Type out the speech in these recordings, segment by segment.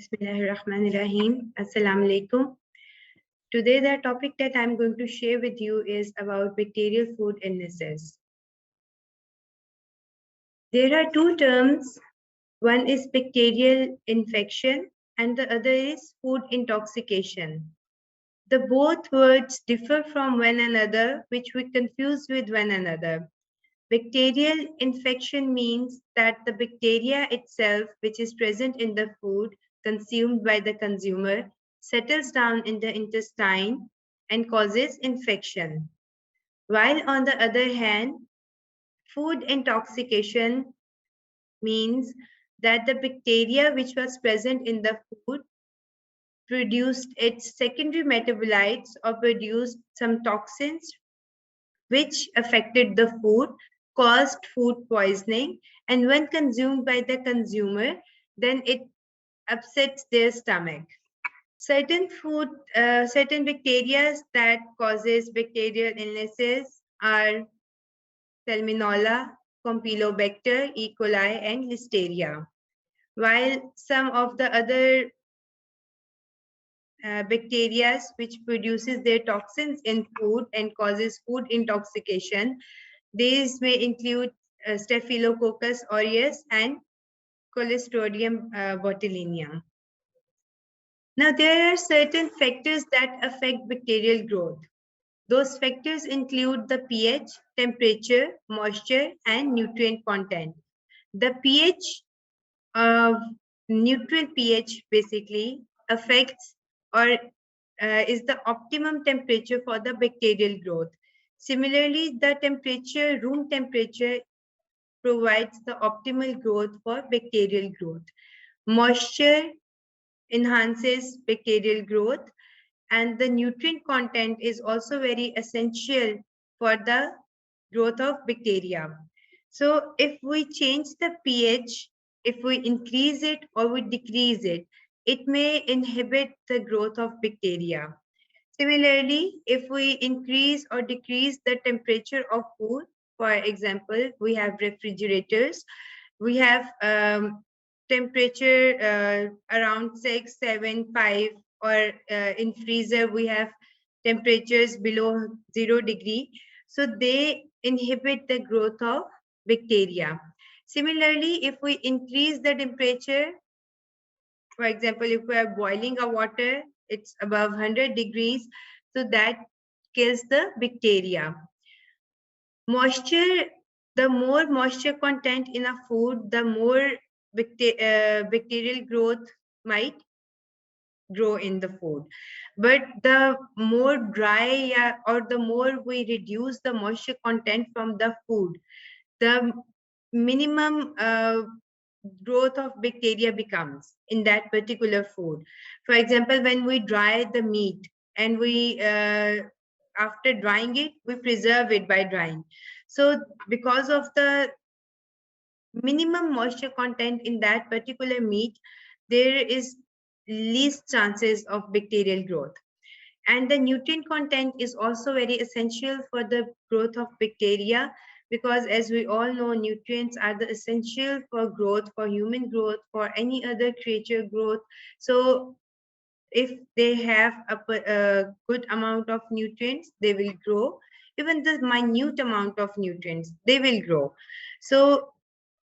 Bismillahirrahmanirrahim. Assalamu alaikum. Today, the topic that I'm going to share with you is about bacterial food illnesses. There are two terms. One is bacterial infection and the other is food intoxication. The both words differ from one another, which we confuse with one another. Bacterial infection means that the bacteria itself, which is present in the food consumed by the consumer, settles down in the intestine and causes infection. While on the other hand, food intoxication means that the bacteria which was present in the food produced its secondary metabolites or produced some toxins which affected the food, caused food poisoning, and when consumed by the consumer, then it upsets their stomach. Certain bacteria that causes bacterial illnesses are Salmonella, Campylobacter, E. coli, and Listeria. While some of the other bacteria which produces their toxins in food and causes food intoxication, these may include Staphylococcus aureus and Clostridium botulinum. Now, there are certain factors that affect bacterial growth. Those factors include the pH, temperature, moisture, and nutrient content. The pH, nutrient pH basically affects or is the optimum temperature for the bacterial growth. Similarly, the temperature, room temperature, provides the optimal growth for bacterial growth. Moisture enhances bacterial growth, and the nutrient content is also very essential for the growth of bacteria. So if we change the pH, if we increase it or we decrease it, it may inhibit the growth of bacteria. Similarly, if we increase or decrease the temperature of food, for example, we have refrigerators, we have temperature around 6, 7, 5, or in freezer, we have temperatures below 0 degree. So they inhibit the growth of bacteria. Similarly, if we increase the temperature, for example, if we are boiling a water, it's above 100 degrees, so that kills the bacteria. Moisture, the more moisture content in a food, the more bacterial growth might grow in the food. But the more dry or the more we reduce the moisture content from the food, the minimum growth of bacteria becomes in that particular food. For example, when we dry the meat and we after drying it, we preserve it by drying. So because of the minimum moisture content in that particular meat, there is least chances of bacterial growth. And the nutrient content is also very essential for the growth of bacteria, because as we all know, nutrients are the essential for growth, for human growth, for any other creature growth. So if they have a good amount of nutrients, they will grow. Even the minute amount of nutrients, they will grow. So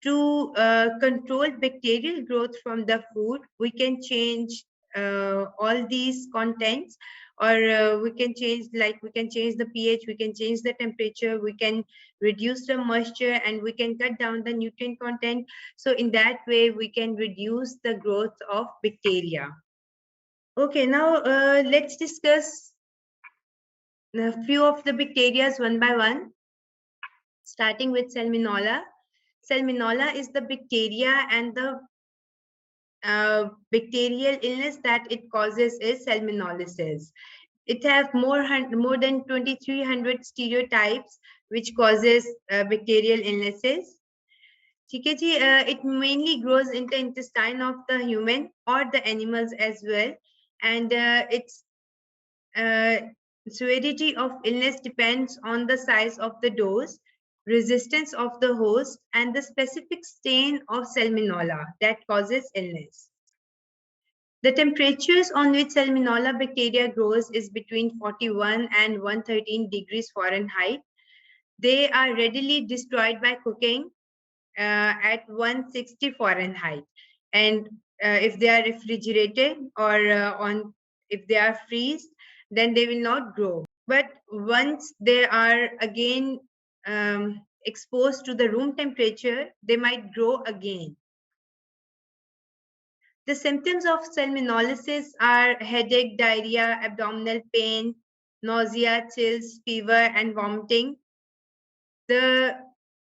to control bacterial growth from the food, we can change all these contents, or we can change the pH, we can change the temperature, we can reduce the moisture, and we can cut down the nutrient content. So in that way, we can reduce the growth of bacteria. Okay, now let's discuss a few of the bacteria one by one, starting with Salmonella. Salmonella is the bacteria, and the bacterial illness that it causes is salmonellosis. It has more than 2,300 stereotypes which causes bacterial illnesses. It mainly grows in the intestine of the human or the animals as well, and its severity of illness depends on the size of the dose, resistance of the host, and the specific strain of salmonella that causes illness. The temperatures on which Salmonella bacteria grows is between 41 and 113 degrees Fahrenheit. They are readily destroyed by cooking at 160 Fahrenheit. And if they are refrigerated or if they are freezed, then they will not grow. But once they are again exposed to the room temperature, they might grow again. The symptoms of salmonellosis are headache, diarrhea, abdominal pain, nausea, chills, fever, and vomiting. The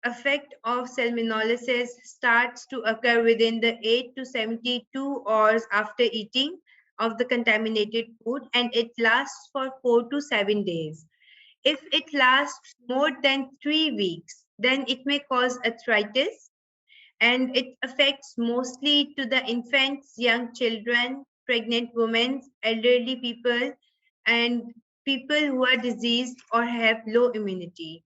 effect of salmonellosis starts to occur within the 8 to 72 hours after eating of the contaminated food, and it lasts for 4 to 7 days. If it lasts more than 3 weeks, then it may cause arthritis, and it affects mostly to the infants, young children, pregnant women, elderly people, and people who are diseased or have low immunity.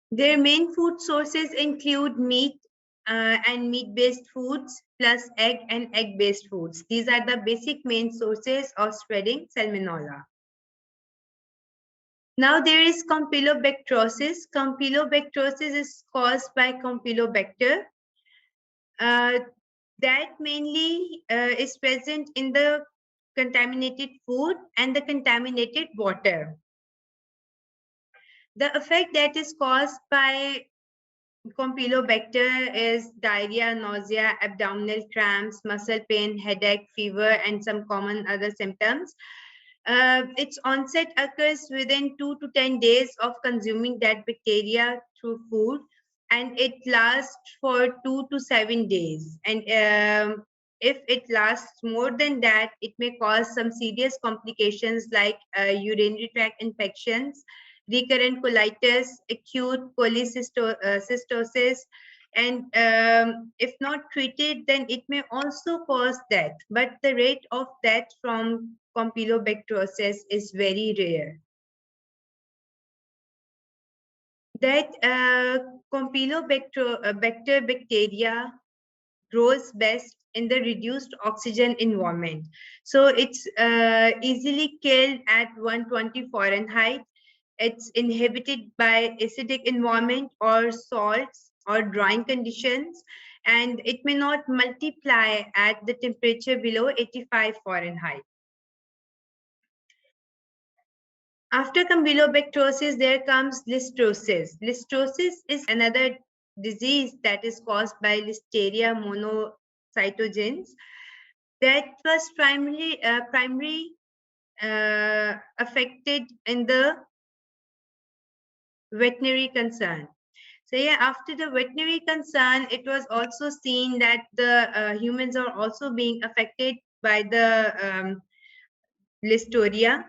Their main food sources include meat and meat-based foods, plus egg and egg-based foods. These are the basic main sources of spreading salmonella. Now there is Campylobacteriosis. Campylobacteriosis is caused by Campylobacter. That mainly is present in the contaminated food and the contaminated water. The effect that is caused by Campylobacter is diarrhea, nausea, abdominal cramps, muscle pain, headache, fever, and some common other symptoms. Its onset occurs within 2 to 10 days of consuming that bacteria through food, and it lasts for 2 to 7 days. And if it lasts more than that, it may cause some serious complications like urinary tract infections, recurrent colitis, acute cholecystosis, and if not treated, then it may also cause death. But the rate of death from Campylobacteriosis is very rare. That Campylobacter bacteria grows best in the reduced oxygen environment. So it's easily killed at 120 Fahrenheit. It's inhibited by acidic environment or salts or drying conditions, and it may not multiply at the temperature below 85 Fahrenheit. After Campylobacteriosis, there comes listeriosis. Listeriosis is another disease that is caused by Listeria monocytogenes that was primarily affected in the veterinary concern. So yeah, after the veterinary concern, it was also seen that the humans are also being affected by the Listeria.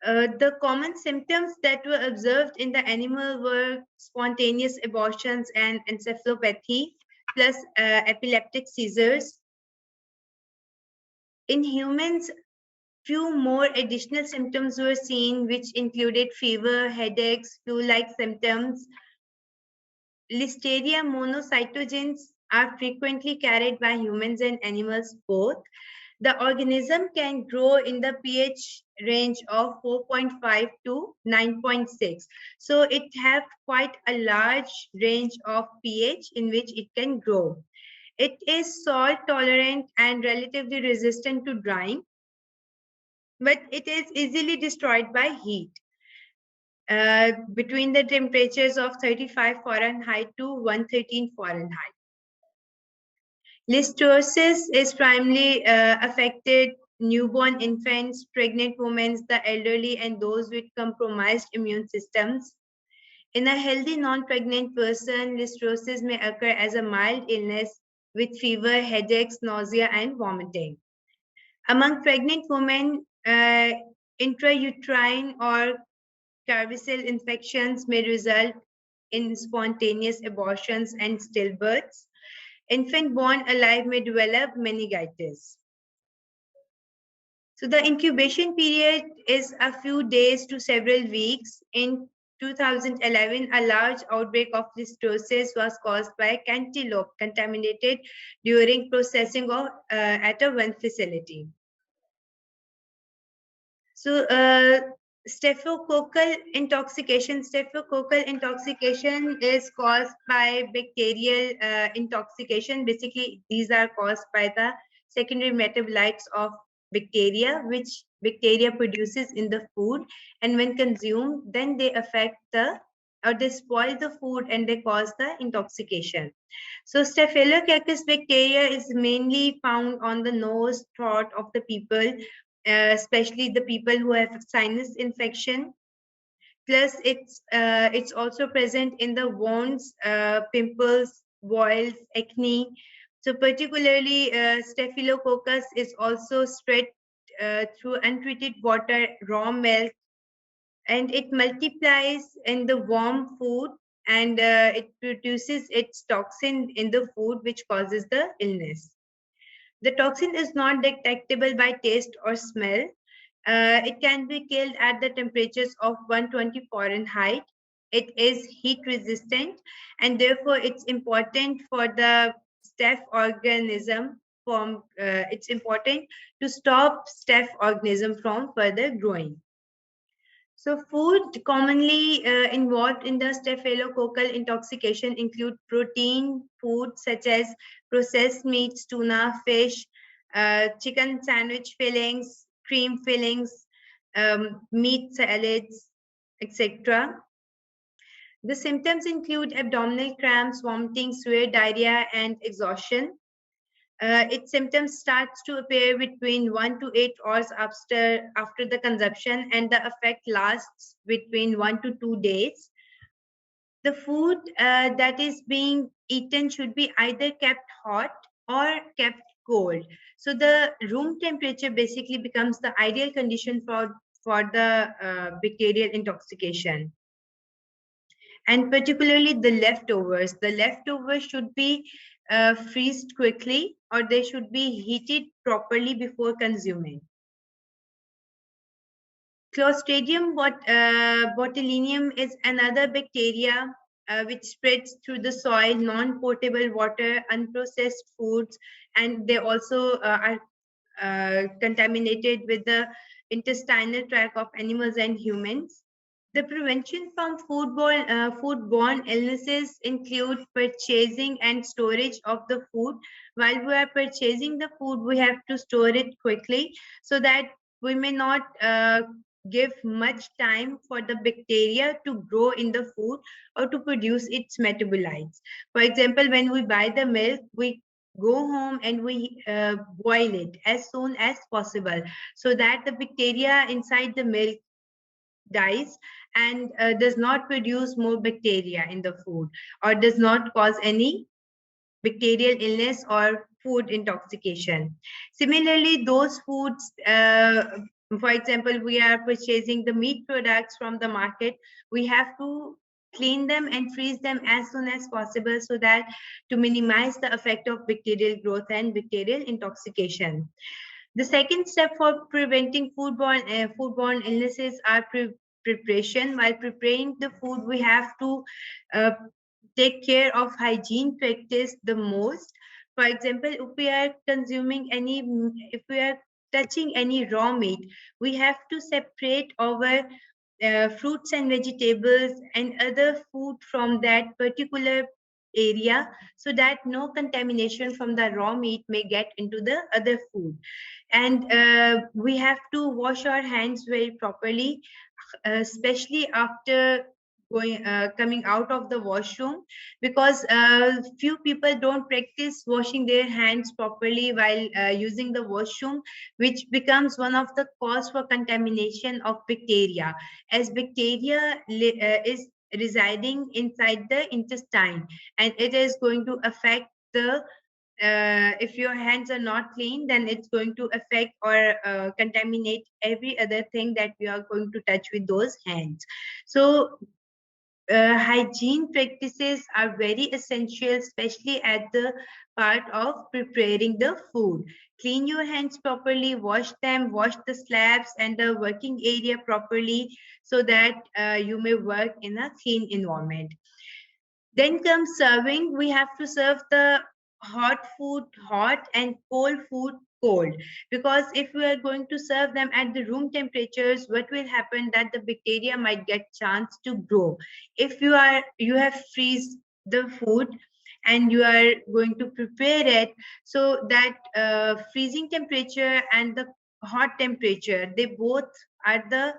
The common symptoms that were observed in the animal were spontaneous abortions and encephalopathy, plus epileptic seizures. In humans, few more additional symptoms were seen, which included fever, headaches, flu-like symptoms. Listeria monocytogenes are frequently carried by humans and animals both. The organism can grow in the pH range of 4.5 to 9.6. So it has quite a large range of pH in which it can grow. It is salt tolerant and relatively resistant to drying, but it is easily destroyed by heat. Between the temperatures of 35 Fahrenheit to 113 Fahrenheit. Listeriosis is primarily affected newborn infants, pregnant women, the elderly, and those with compromised immune systems. In a healthy non-pregnant person, listeriosis may occur as a mild illness with fever, headaches, nausea, and vomiting. Among pregnant women, intrauterine or Bacterial infections may result in spontaneous abortions and stillbirths. Infant born alive may develop meningitis. So the incubation period is a few days to several weeks. In 2011, a large outbreak of listeriosis was caused by cantaloupe contaminated during processing of, at a one facility. So, Staphylococcal intoxication is caused by bacterial intoxication. Basically, these are caused by the secondary metabolites of bacteria, which bacteria produces in the food, and when consumed, then they affect the or they spoil the food and they cause the intoxication. So Staphylococcus bacteria is mainly found on the nose, throat of the people, especially the people who have sinus infection. Plus, it's also present in the wounds, pimples, boils, acne. So particularly, Staphylococcus is also spread through untreated water, raw milk, and it multiplies in the warm food, and it produces its toxin in the food, which causes the illness. The toxin is not detectable by taste or smell. It can be killed at the temperatures of 120 Fahrenheit. It is heat resistant, and therefore it's important for the staph organism from it's important to stop staph organism from further growing. So food commonly involved in the staphylococcal intoxication include protein foods such as processed meats, tuna, fish, chicken sandwich fillings, cream fillings, meat salads, etc. The symptoms include abdominal cramps, vomiting, severe diarrhea, and exhaustion. Its symptoms starts to appear between 1 to 8 hours after the consumption, and the effect lasts between 1 to 2 days. The food that is being eaten should be either kept hot or kept cold. So the room temperature basically becomes the ideal condition for the bacterial intoxication. And particularly the leftovers. The leftovers should be freezed quickly, or they should be heated properly before consuming. Clostridium botulinum is another bacteria which spreads through the soil, non-potable water, unprocessed foods, and they also are contaminated with the intestinal tract of animals and humans. The prevention from foodborne illnesses include purchasing and storage of the food. While we are purchasing the food, we have to store it quickly so that we may not give much time for the bacteria to grow in the food or to produce its metabolites. For example, when we buy the milk, we go home and we boil it as soon as possible so that the bacteria inside the milk dies and does not produce more bacteria in the food or does not cause any bacterial illness or food intoxication. Similarly, those foods, for example, we are purchasing the meat products from the market, we have to clean them and freeze them as soon as possible so that to minimize the effect of bacterial growth and bacterial intoxication. The second step for preventing foodborne illnesses are preparation. While preparing the food, we have to uh, take care of hygiene practice the most. For example, if we are touching any raw meat, we have to separate our fruits and vegetables and other food from that particular area so that no contamination from the raw meat may get into the other food. And we have to wash our hands very properly, especially after coming out of the washroom, because few people don't practice washing their hands properly while using the washroom, which becomes one of the cause for contamination of bacteria, as bacteria is residing inside the intestine, and it is going to affect the if your hands are not clean, then it's going to affect or contaminate every other thing that you are going to touch with those hands. So hygiene practices are very essential, especially at the part of preparing the food. clean your hands properly, wash them, wash the slabs and the working area properly so that you may work in a clean environment. Then comes serving. We have to serve the hot food hot and cold food cold, because if we are going to serve them at the room temperatures, what will happen that the bacteria might get chance to grow. If you have freeze the food and you are going to prepare it, so that freezing temperature and the hot temperature, they both are the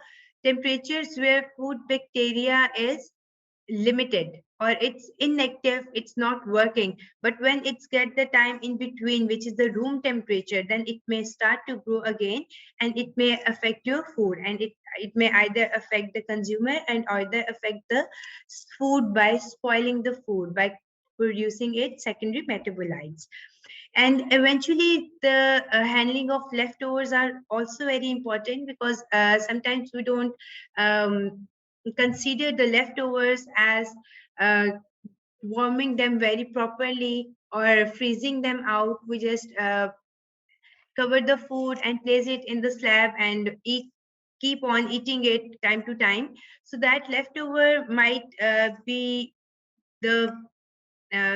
temperatures where food bacteria is limited or it's inactive, it's not working. But when it's get the time in between, which is the room temperature, then it may start to grow again, and it may affect your food, and it may either affect the consumer and either affect the food by spoiling the food, by producing its secondary metabolites. And eventually the handling of leftovers are also very important, because sometimes we don't consider the leftovers as uh, warming them very properly or freezing them out. We just cover the food and place it in the slab and keep on eating it time to time, so that leftover might be the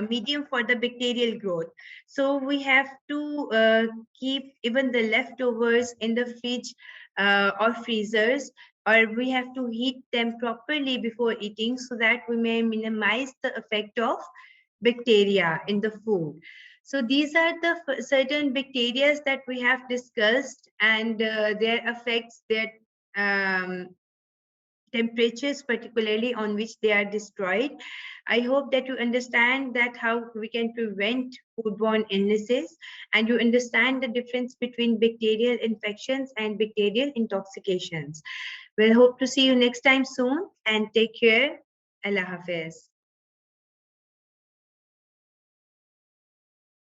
medium for the bacterial growth. So we have to keep even the leftovers in the fridge or freezers, or we have to heat them properly before eating, so that we may minimize the effect of bacteria in the food. So these are the certain bacteria that we have discussed, and their effects, their um, temperatures particularly on which they are destroyed. I hope that you understand that how we can prevent foodborne illnesses, and you understand the difference between bacterial infections and bacterial intoxications. We'll hope to see you next time soon, and take care. Allah Hafiz.